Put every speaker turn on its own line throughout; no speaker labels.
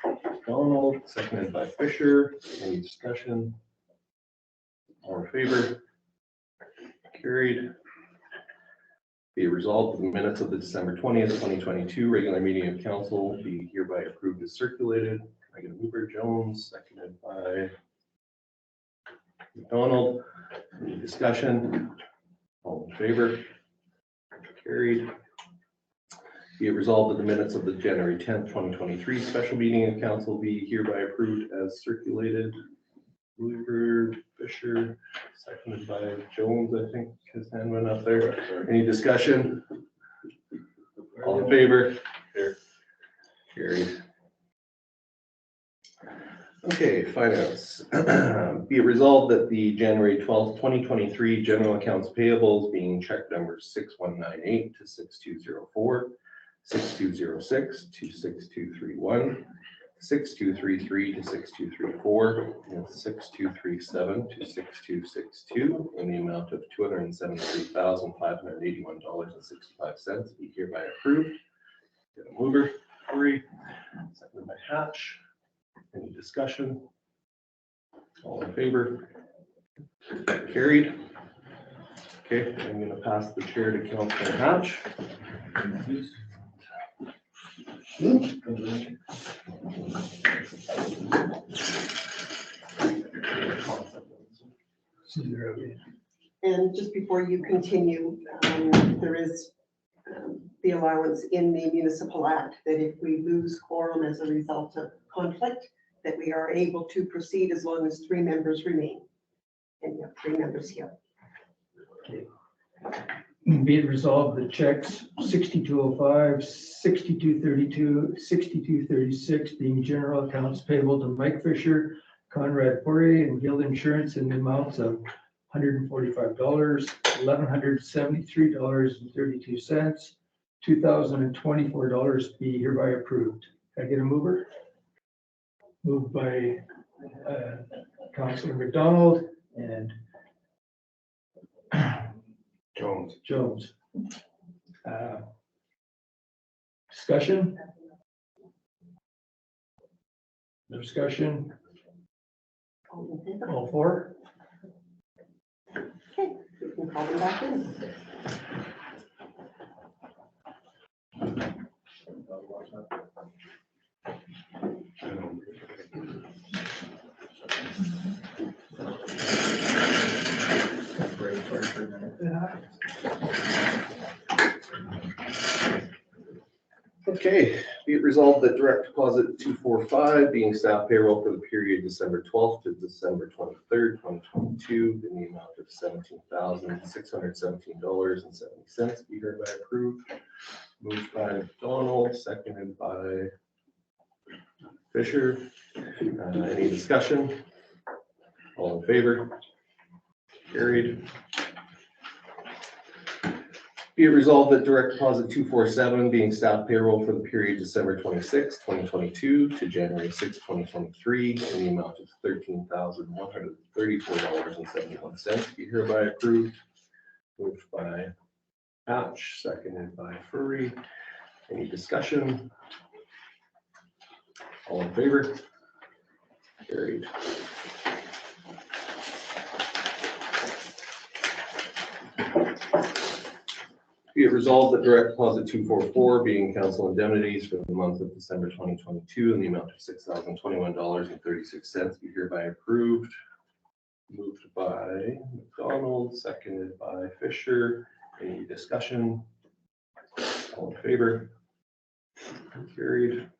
McDonald, seconded by Fisher. Any discussion? All in favor? Carried. Be it resolved that the minutes of the December 20th, 2022 regular meeting of council be hereby approved as circulated. Can I get a mover? Jones, seconded by McDonald. Any discussion? All in favor? Carried. Be it resolved that the minutes of the January 10th, 2023 special meeting of council be hereby approved as circulated. Weaver, Fisher, seconded by Jones, I think his hand went up there. Any discussion? All in favor? Carried. Okay, finance. Be it resolved that the January 12th, 2023 general accounts payables being check numbers 6198 to 6204, 6206 to 6231, 6233 to 6234, and 6237 to 6262 in the amount of $273,581.65 be hereby approved. Get a mover, Curry, seconded by Hatch. Any discussion? All in favor? Carried. Okay, I'm going to pass the chair to Councilor Hatch.
And just before you continue, there is the allowance in the municipal act that if we lose quorum as a result of conflict, that we are able to proceed as long as 3 members remain. And you have 3 members here.
Okay. Be it resolved that checks 6205, 6232, 6236 being general accounts payable to Mike Fisher, Conrad Poirier, and Guild Insurance in the amounts of $145, $1,173.32, $2,024 be hereby approved. Can I get a mover? Moved by Councilor McDonald and Jones. Discussion? No discussion?
All in favor?
All 4?
Okay, we can call them back in.
Okay, be it resolved that direct deposit 245 being staff payroll for the period December 12th to December 23rd, 2022 in the amount of $17,617.70 be hereby approved. Moved by McDonald, seconded by Fisher. Any discussion? All in favor? Carried. Be it resolved that direct deposit 247 being staff payroll for the period December 26, 2022 to January 6, 2023 in the amount of $13,134.71 be hereby approved. Moved by Hatch, seconded by Furry. Any discussion? All in favor? Carried. Be it resolved that direct deposit 244 being council indemnities for the month of December 2022 in the amount of $6,021.36 be hereby approved. Moved by McDonald, seconded by Fisher. Any discussion? All in favor? Carried.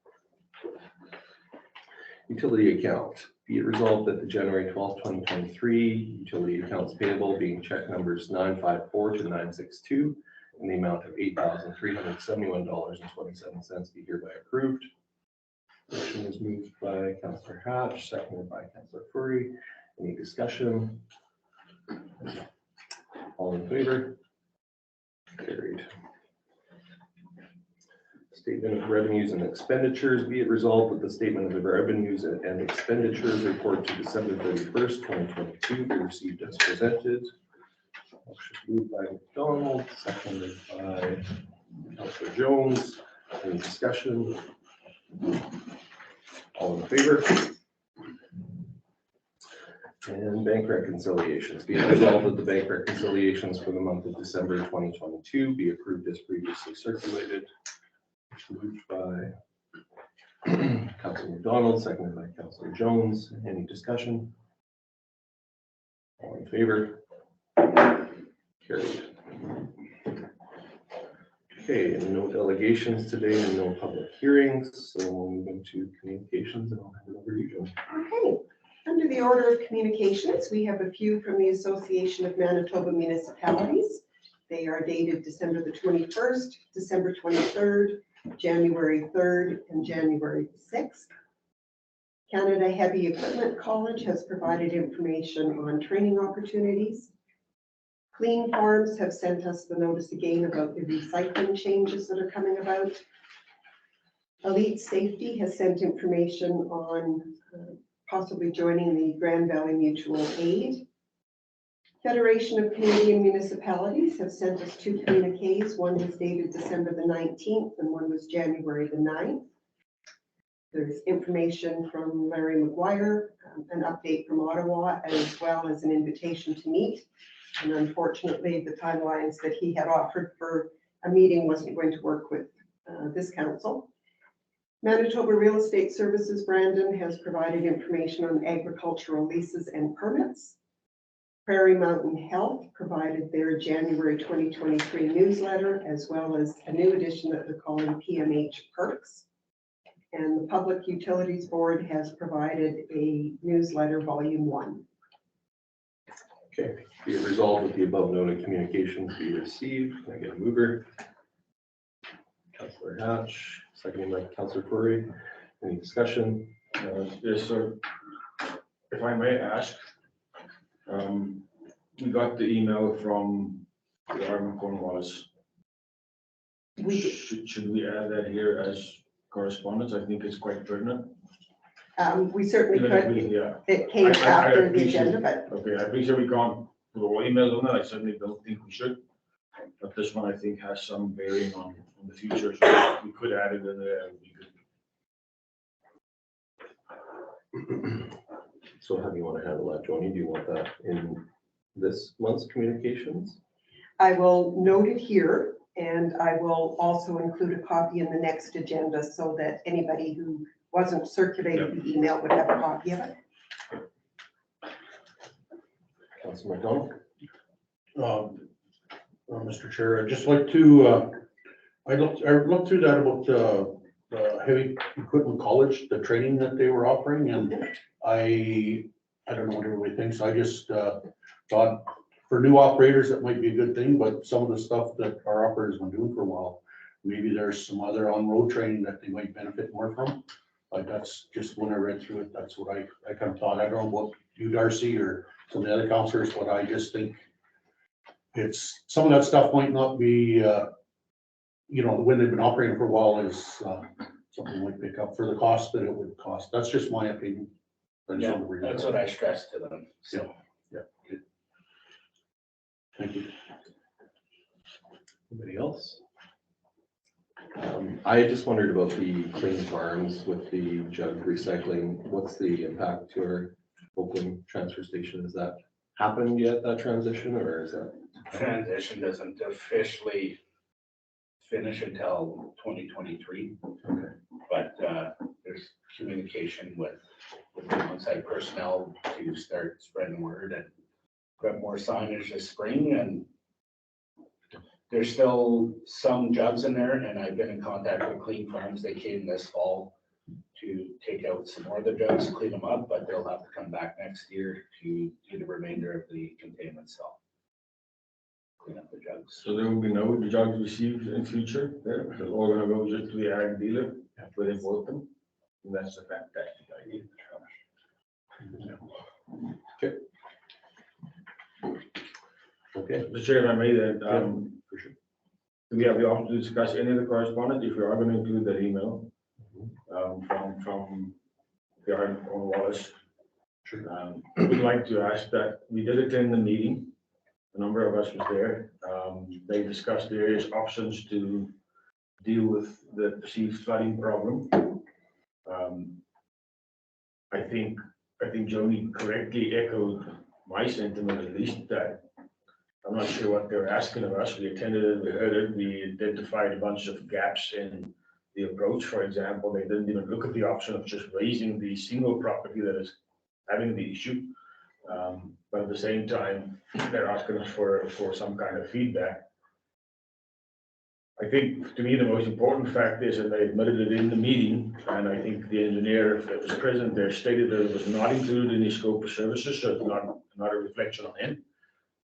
Utility account. Be it resolved that the January 12th, 2023 utility accounts payable being check numbers 954 to 962 in the amount of $8,371.27 be hereby approved. Motion is moved by Councilor Hatch, seconded by Councilor Furry. Any discussion? All in favor? Carried. Statement of revenues and expenditures. Be it resolved that the statement of the revenues and expenditures report to December 31st, 2022 be received as presented. Motion moved by McDonald, seconded by Councilor Jones. Any discussion? All in favor? And bank reconciliations. Be it resolved that the bank reconciliations for the month of December 2022 be approved as previously circulated. Moved by Councilor McDonald, seconded by Councilor Jones. Any discussion? All in favor? Carried. Okay, and no delegations today and no public hearings, so we'll move into communications and I'll hand it over to you, Jones.
Okay, under the order of communications, we have a few from the Association of Manitoba Municipalities. They are dated December the 21st, December 23rd, January 3rd, and January 6th. Canada Heavy Equipment College has provided information on training opportunities. Clean Farms have sent us the notice again about the recycling changes that are coming about. Elite Safety has sent information on possibly joining the Grand Valley Mutual Aid. Federation of Canadian Municipalities have sent us two communiques. One was dated December the 19th and one was January the 9th. There's information from Larry McGuire, an update from Ottawa, as well as an invitation to meet. And unfortunately, the timelines that he had offered for a meeting wasn't going to work with this council. Manitoba Real Estate Services Brandon has provided information on agricultural leases and permits. Prairie Mountain Health provided their January 2023 newsletter, as well as a new edition that they're calling PMH Perks. And the Public Utilities Board has provided a newsletter, Volume 1.
Okay, be it resolved that the above noted communications be received. Can I get a mover? Councilor Hatch, seconded by Councilor Corey. Any discussion?
Yes, sir. If I may ask, we got the email from the Army Cornwallis. Should we add that here as correspondence? I think it's quite pertinent.
We certainly
Even if
could.
we- Yeah.
It came
I
after the
appreciate-
agenda, but
Okay, I appreciate we can't put all emails on that. I certainly don't think we should. But this one I think has some bearing on the future. So if we could add it in there, it would be good.
So how do you want to handle that, Joni? Do you want that in this month's communications?
I will note it here, and I will also include a copy in the next agenda so that anybody who wasn't circulated the email would have a copy of it.
Councilor McDonald?
Mr. Chair, I'd just like to, I looked through that about the heavy equipment college, the training that they were offering, and I don't know what everybody thinks. I just thought for new operators, that might be a good thing, but some of the stuff that our operators have been doing for a while, maybe there's some other on-road training that they might benefit more from. But that's just when I read through it, that's what I kind of thought. I don't know about you, Darcy, or some of the other counselors, but I just think it's, some of that stuff might not be, when they've been operating for a while is something we might pick up for the cost that it would cost. That's just my opinion.
Yeah, that's what I stressed to them, so.
Yeah. Thank you.
Anybody else? I just wondered about the clean farms with the jug recycling. What's the impact to our Oakland transfer station? Has that happened yet, that transition, or is that?
Transition doesn't officially finish until 2023.
Okay.
But there's communication with the on-site personnel to start spreading word and put more signage this spring. And there's still some jugs in there, and I've been in contact with Clean Farms. They came this fall to take out some more of the jugs, clean them up, but they'll have to come back next year to do the remainder of the containment cell. Clean up the jugs.
So there will be no jugs received in future there. They're all gonna go just to the ag dealer where they bought them. And that's a fantastic idea.
Okay. Okay.
Mr. Chair, if I may then,
For sure.
do we have the option to discuss any of the correspondence? If we are going to include that email from the Army Cornwallis.
Sure.
I would like to ask that we did attend the meeting. A number of us was there. They discussed various options to deal with the perceived flooding problem. I think Joni correctly echoed my sentiment, at least, that I'm not sure what they're asking of us. We attended it, we heard it, we identified a bunch of gaps in the approach. For example, they didn't even look at the option of just raising the single property that is having the issue. But at the same time, they're asking us for some kind of feedback. I think, to me, the most important fact is, and they admitted it in the meeting, and I think the engineer that was present there stated that it was not included in his scope of services, so it's not a reflection on him.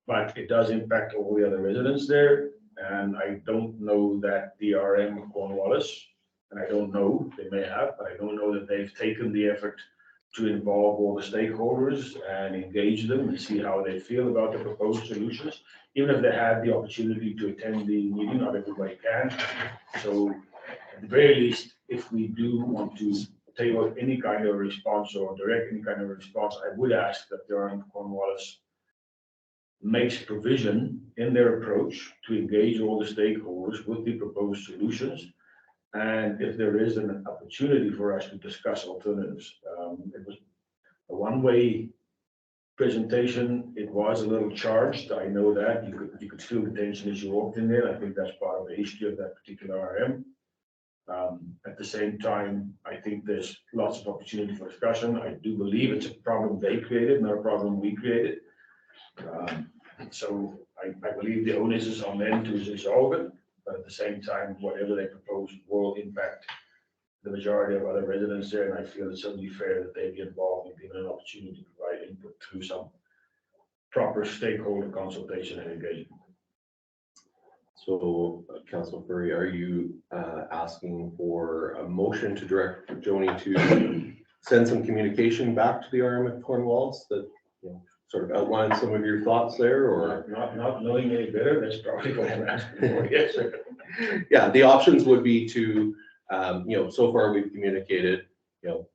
But it does impact all the other residents there, and I don't know that the RM of Cornwallis, and I don't know, they may have, but I don't know that they've taken the effort to involve all the stakeholders and engage them and see how they feel about the proposed solutions. Even if they had the opportunity to attend the meeting, not everybody can. So at the very least, if we do want to tailor any kind of response or direct any kind of response, I would ask that the RM of Cornwallis makes provision in their approach to engage all the stakeholders with the proposed solutions. And if there is an opportunity for us to discuss alternatives, it was a one-way presentation. It was a little charged. I know that you could feel the tension as you walked in there. I think that's part of the history of that particular RM. At the same time, I think there's lots of opportunity for discussion. I do believe it's a problem they created, not a problem we created. So I believe the onus is on them to resolve it. But at the same time, whatever they propose will impact the majority of other residents there, and I feel it's only fair that they be involved and given an opportunity to provide input through some proper stakeholder consultation and engagement.
So, Councilor Furry, are you asking for a motion to direct Joni to send some communication back to the RM at Cornwallis that, you know, sort of outline some of your thoughts there, or?
Not knowing any better, that's probably what I'm asking for, yes, sir.
Yeah, the options would be to, you know, so far we've communicated, you know,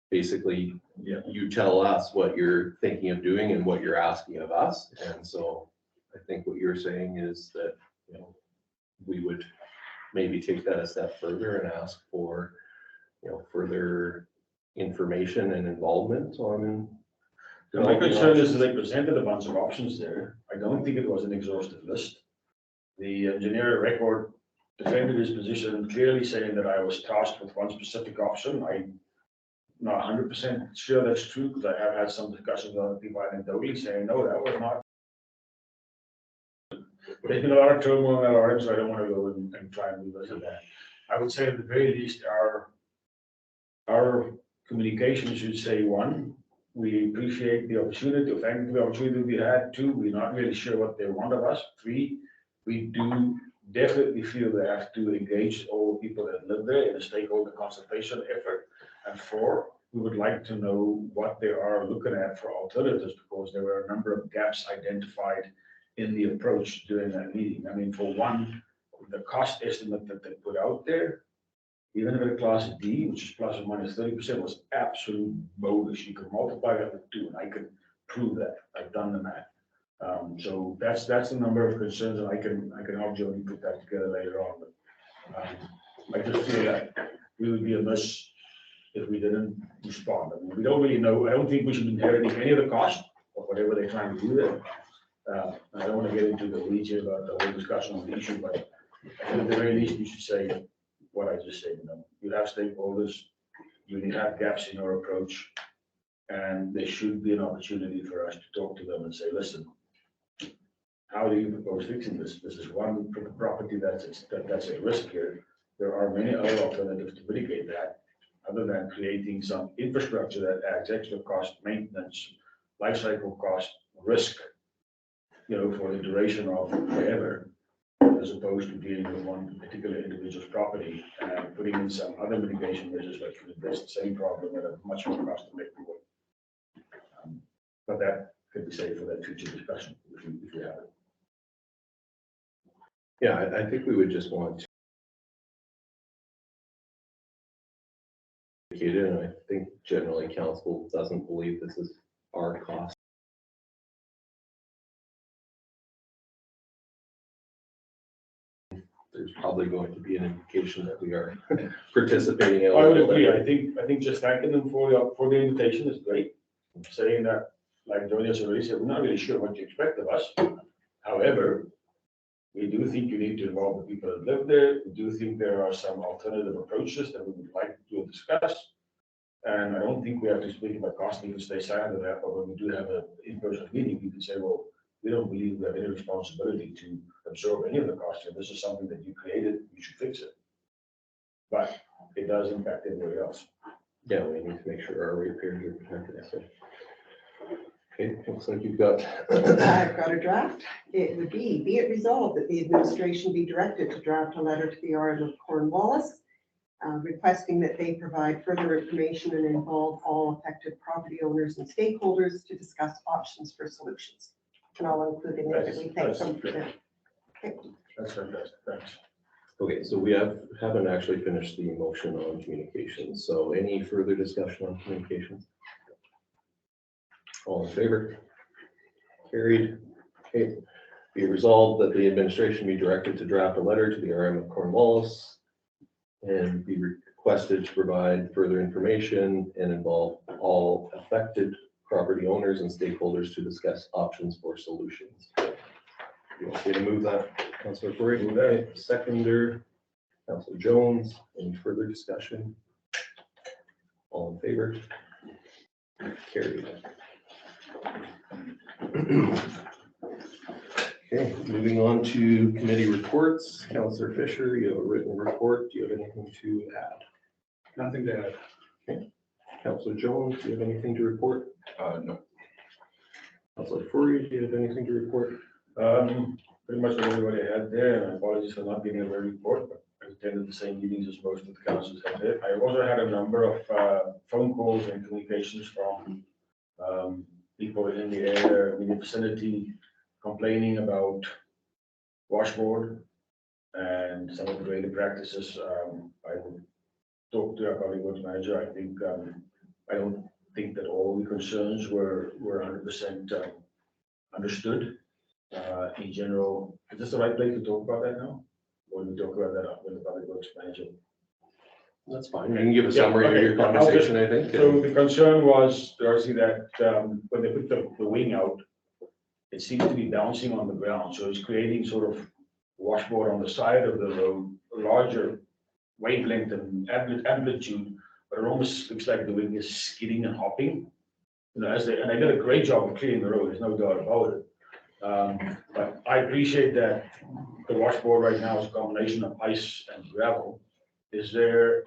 basically,
Yeah.
you tell us what you're thinking of doing and what you're asking of us. And so I think what you're saying is that, you know, we would maybe take that a step further and ask for, you know, further information and involvement on.
My concern is that they presented a bunch of options there. I don't think it was an exhaustive list. The engineer record defended his position, clearly saying that I was tasked with one specific option. I'm not 100% sure that's true, because I have had some discussions with other people anecdotally saying, no, that was not. There's been a lot of turmoil in our RM, so I don't want to go and try and revisit that. I would say at the very least, our communication should say, one, we appreciate the opportunity, or thank you for the opportunity we had. Two, we're not really sure what they want of us. Three, we do definitely feel they have to engage all the people that live there in a stakeholder consultation effort. And four, we would like to know what they are looking at for alternatives, because there were a number of gaps identified in the approach during that meeting. I mean, for one, the cost estimate that they put out there, even if it's class D, which is plus or minus 30%, was absolute bogus. You could multiply that with 2, and I could prove that. I've done the math. So that's the number of concerns, and I can help Jody put that together later on. But I just feel that we would be amiss if we didn't respond. I mean, we don't really know. I don't think we should be inheriting any of the cost of whatever they're trying to do there. I don't want to get into the weeds here about the whole discussion on the issue, but at the very least, you should say what I just said. You know, you have stakeholders, you have gaps in your approach, and there should be an opportunity for us to talk to them and say, listen, how do you propose fixing this? This is one property that's at risk here. There are many other alternatives to mitigate that, other than creating some infrastructure that adds extra cost, maintenance, life cycle cost, risk, you know, for the duration of forever, as opposed to dealing with one particular individual's property and putting in some other mitigation measures that could address the same problem at a much more cost-effective way. But that could be saved for that future discussion if you have it.
Yeah, I think we would just want to communicate it, and I think generally council doesn't believe this is our cost. there's probably going to be an indication that we are participating. in a
I would
little
agree.
bit.
I think just thanking them for the invitation is great. Saying that, like Johnny has already said, we're not really sure what you expect of us. However, we do think you need to involve the people that live there. We do think there are some alternative approaches that we would like to discuss. And I don't think we have to speak about cost, we can stay silent of that, but when we do have an in-person meeting, we can say, well, we don't believe we have any responsibility to absorb any of the cost here. This is something that you created, you should fix it. But it does impact everybody else.
Yeah, we need to make sure our ratepayers are protected. So. Okay, looks like you've got.
I've got a draft. It would be it resolved that the administration be directed to draft a letter to the RM of Cornwallis, requesting that they provide further information and involve all affected property owners and stakeholders to discuss options for solutions. And I'll include in it that we thank them for that. Okay.
That's fantastic, thanks.
Okay, so we haven't actually finished the motion on communications. So any further discussion on communications? All in favor? Carried. Okay. Be it resolved that the administration be directed to draft a letter to the RM of Cornwallis and be requested to provide further information and involve all affected property owners and stakeholders to discuss options for solutions. You want me to move that, Councilor Furry?
Move that.
Seconder, Councilor Jones. Any further discussion? All in favor? Carried. Okay, moving on to committee reports. Councilor Fisher, you have a written report. Do you have anything to add?
Nothing to add.
Okay. Councilor Jones, do you have anything to report?
No.
Councilor Furry, do you have anything to report?
Pretty much what everybody had there, and apologies for not getting a very report, but I attended the same meetings as most of the councils have there. I also had a number of phone calls and communications from people in the area, in the vicinity, complaining about washboard and some of the grading practices. I will talk to our public works manager. I think I don't think that all the concerns were 100% understood. In general, is this the right place to talk about that now? Or do we talk about that with the public works manager?
That's fine. You can give a summary of
okay.
your conversation, I think.
So the concern was largely that when they put the wing out, it seems to be bouncing on the ground. So it's creating sort of washboard on the side of the road, a larger wavelength and amplitude, but it almost looks like the wing is skidding and hopping. You know, and they did a great job of clearing the road, there's no doubt about it. But I appreciate that the washboard right now is a combination of ice and gravel. Is there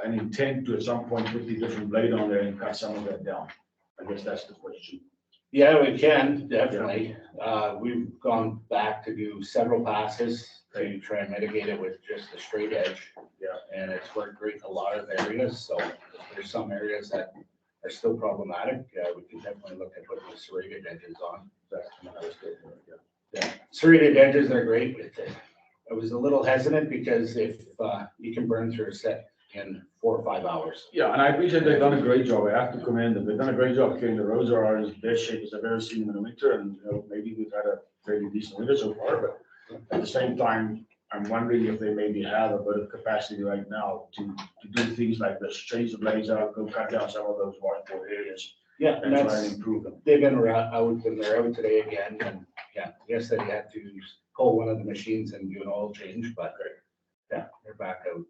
an intent to at some point put the different blade on there and cut some of that down? I guess that's the question.
Yeah, we can, definitely. We've gone back to do several passes to try and mitigate it with just a straight edge.
Yeah.
And it's worked great in a lot of areas, so if there's some areas that are still problematic, we can definitely look at putting the serrated edges on.
That's what I was getting at,
Yeah, serrated edges are great with it. I was a little hesitant because if you can burn through a set in 4 or 5 hours.
Yeah, and I appreciate they've done a great job. I have to commend them. They've done a great job clearing the roads are in as best shape as I've ever seen them in the winter. And you know, maybe we've had a fairly decent winter so far, but at the same time, I'm wondering if they maybe have a bit of capacity right now to do things like this, change the blades out, go cut down some of those washboard areas.
Yeah, and
And try and
that's,
improve them.
they've been out and they're out today again. And yeah, yes, they had to pull one of the machines and do an oil change, but yeah, they're back out.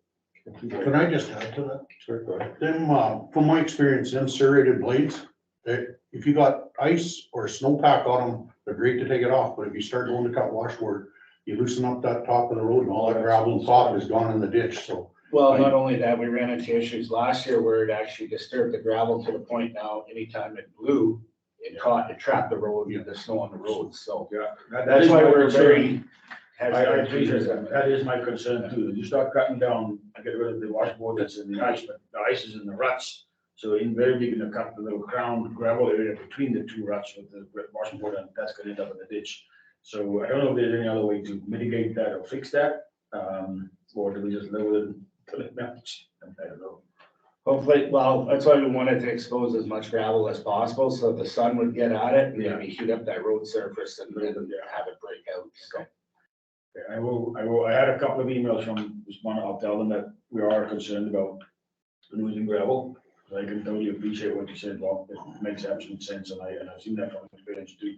Can I just add to that?
Sure, go ahead.
Them, from my experience, them serrated blades, if you got ice or snowpack on them, they're great to take it off, but if you start going to cut washboard, you loosen up that top of the road and all that gravel and top is gone in the ditch, so.
Well, not only that, we ran into issues last year where it actually disturbed the gravel to the point now, anytime it blew, it trapped the road, the snow on the road, so.
Yeah.
That's why we're very.
I appreciate that. That is my concern too. You start cutting down, I get rid of the washboard that's in the ice, but the ice is in the ruts. So invariably you're gonna cut the little crown gravel area between the two ruts with the washboard, and that's gonna end up in the ditch. So I don't know if there's any other way to mitigate that or fix that. Or do we just live with it until it melts? I don't know.
Hopefully, well, that's why we wanted to expose as much gravel as possible, so the sun would get at it and maybe heat up that road surface and then have it break out, so.
I had a couple of emails from this one. I'll tell them that we are concerned about losing gravel. I can totally appreciate what you said, Bob. It makes absolute sense, and I've seen that from experience too.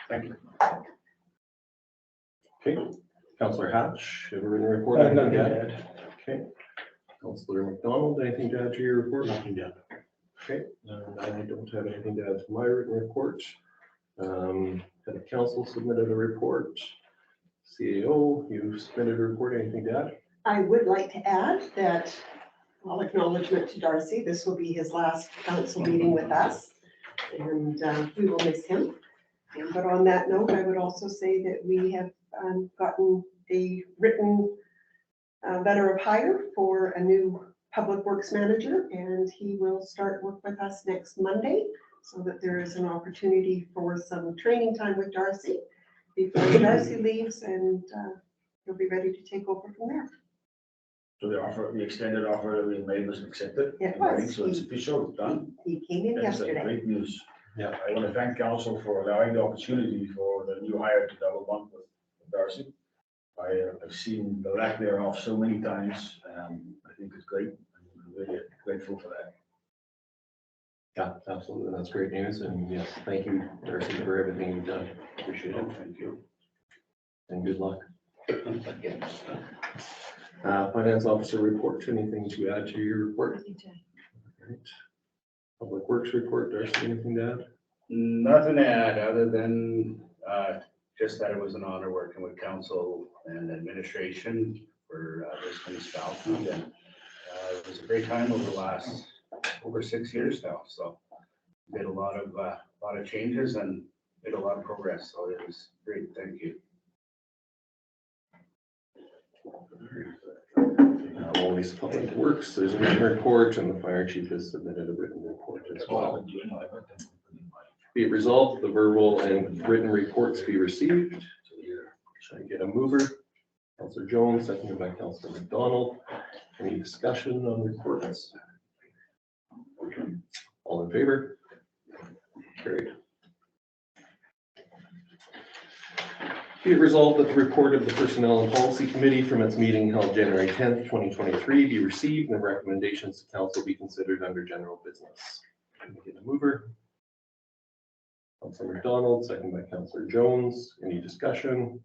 Thank you.
Okay, Councillor Hatch, have a written report?
Nothing to
Anything to
add.
Okay, Councillor McDonald, anything to add to your report?
Nothing yet.
Okay, I don't have anything to add to my written report. The council submitted a report. CAO, you submitted a report, anything to add?
I would like to add that, all acknowledgement to Darcy, this will be his last council meeting with us, and we will miss him. But on that note, I would also say that we have gotten a written letter of hire for a new public works manager, and he will start work with us next Monday, so that there is an opportunity for some training time with Darcy before Darcy leaves, and he'll be ready to take over from there.
So the extended offer that we made was accepted.
It was.
So it's official, it's done.
He came in
Excellent,
yesterday.
great news.
Yeah.
I want to thank council for allowing the opportunity for the new hire to double bump with Darcy. I've seen the lack thereof so many times, I think it's great. I'm really grateful for that.
Yeah, absolutely. That's great news. And yes, thank you, Darcy, for everything you've done. Appreciate it.
Thank you.
And good luck. Finance officer report, anything to add to your report? Right. Public works report, Darcy, anything to add?
Nothing to add, other than, just that it was an honor working with council and administration for, this municipality, and, it was a great time over the last, over 6 years now, so did a lot of changes and made a lot of progress, so it was great, thank you.
Always public works, there's a written report, and the fire chief has submitted a written report as well. Be it resolved, the verbal and written reports be received. Should I get a mover? Councillor Jones, seconded by Councillor McDonald. Any discussion on reports? All in favor? Carried. Be it resolved that the report of the Personnel and Policy Committee from its meeting held January 10th, 2023 be received, and the recommendations to council be considered under general business. Can we get a mover? Councillor McDonald, second by Councillor Jones. Any discussion?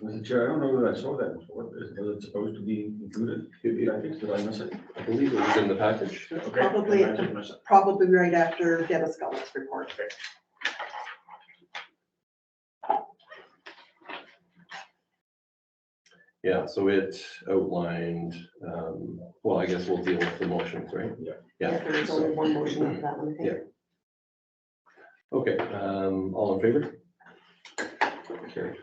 Mr. Chair, I don't know that I saw that before. Was it supposed to be included? Did I miss it?
I believe it was in the package.
Okay.
Probably,
I did miss it.
probably right after Dennis Gullett's report.
Yeah, so it outlined, well, I guess we'll deal with the motions, right?
Yeah.
Yeah.
There is only one motion for that one, I think.
Yeah. Okay, all in favor? Carried.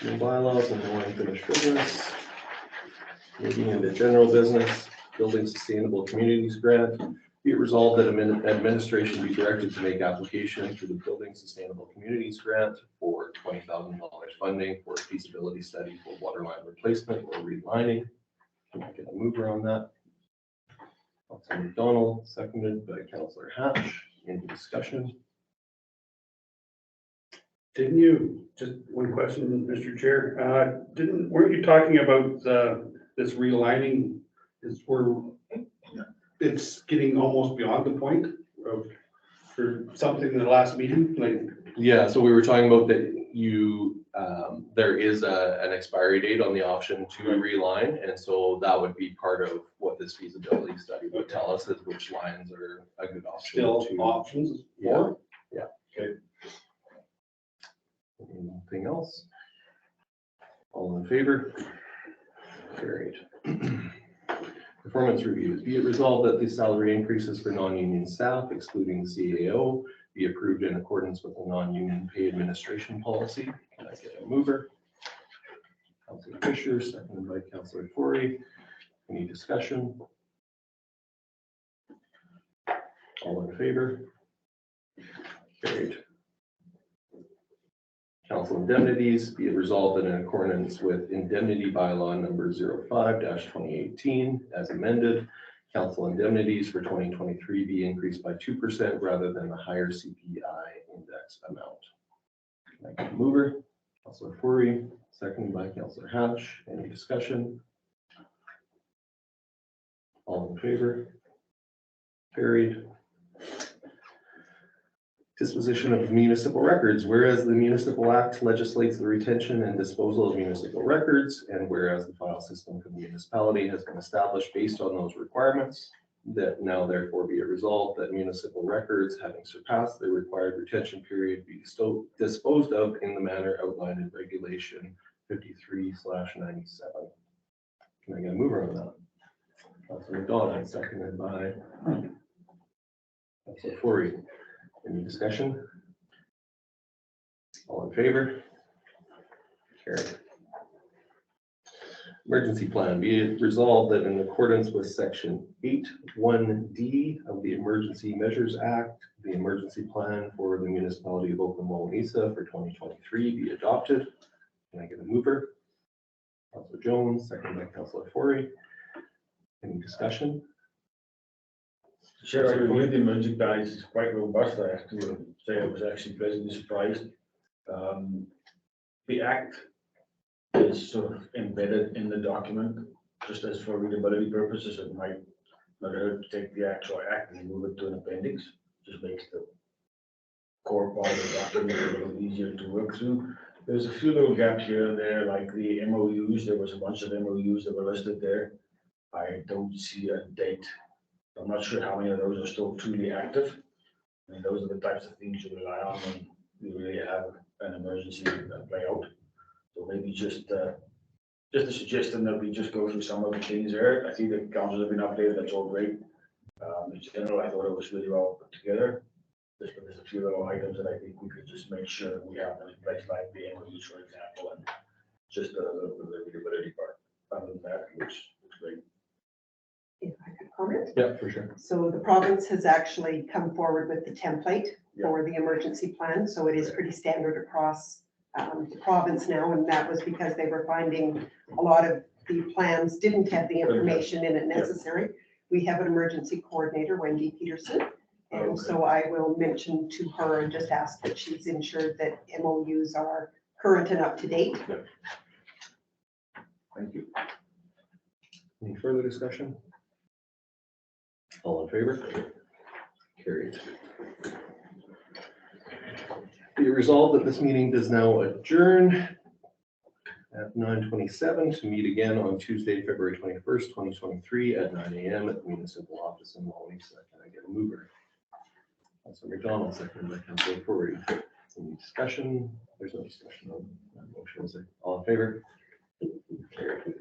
No bylaws and no unfinished business. Moving into general business, building sustainable communities grant. Be it resolved that administration be directed to make application for the Building Sustainable Communities Grant for $20,000 funding for a feasibility study for waterline replacement or relining. Can I get a mover on that? Councilor McDonald, seconded by Councilor Hatch. Any discussion?
Didn't you, just one question, Mr. Chair, weren't you talking about, this realigning is where it's getting almost beyond the point of, for something in the last meeting, like,
Yeah, so we were talking about that you, there is an expiry date on the option to reline, and so that would be part of what this feasibility study would tell us is which lines are a good option.
still
to-
options
Yeah.
for?
Anything else? All in favor? Carried. Performance reviews. Be it resolved that the salary increases for non-union staff, excluding CAO, be approved in accordance with the non-union pay administration policy. Can I get a mover? Councilor Fisher, seconded by Councilor Tory. Any discussion? All in favor? Carried. Council indemnities, be it resolved that in accordance with indemnity bylaw number 05-2018 as amended, council indemnities for 2023 be increased by 2% rather than the higher CPI index amount. Can I get a mover? Councillor Fourie, seconded by Councillor Hatch. Any discussion? All in favor? Carried. Disposition of municipal records. Whereas the Municipal Act legislates the retention and disposal of municipal records, and whereas the file system for the municipality has been established based on those requirements, that now therefore be it resolved that municipal records having surpassed their required retention period be disposed of in the manner outlined in regulation 53/97. Can I get a mover on that? Councilor McDonald, seconded by Councilor Fourie. Any discussion? All in favor? Carried. Emergency plan. Be it resolved that in accordance with section 8(1)(d) of the Emergency Measures Act, the emergency plan for the Municipality of Oakland-Wawanesa for 2023 be adopted. Can I get a mover? Councilor Jones, seconded by Councilor Fourie. Any discussion?
Sure, I reviewed the emergency plan. It's quite robust. I have to say I was actually pleasantly surprised. The act is sort of embedded in the document, just as for readability purposes. It might not hurt to take the actual act and move it to an appendix. Just makes the core part of the document a little easier to work through. There's a few little gaps here and there, like the MOUs. There was a bunch of MOUs that were listed there. I don't see a date. I'm not sure how many of those are still truly active. I mean, those are the types of things you rely on when you really have an emergency play out. So maybe just a suggestion that we just go through some of the things there. I see the councils have been updated. That's all great. In general, I thought it was really well put together. There's a few little items that I think we could just make sure that we have them in place, like the MOUs, for example, and just a little bit of the readability part. Other than that, it looks great.
If I could comment.
Yeah, for sure.
So the province has actually come forward with the template for the emergency plan. So it is pretty standard across the province now. And that was because they were finding a lot of the plans didn't have the information in it necessary. We have an emergency coordinator, Wendy Peterson. And so I will mention to her and just ask that she's ensured that MOUs are current and up to date.
Thank you. Any further discussion? All in favor? Carried. Be it resolved that this meeting does now adjourn at 9:27 to meet again on Tuesday, February 21st, 2023 at 9 a.m. at the municipal office in Wawanesa. Can I get a mover? Councilor McDonald, seconded by Councilor Fourie. Any discussion? There's no discussion on that motion, is there? All in favor? Carried.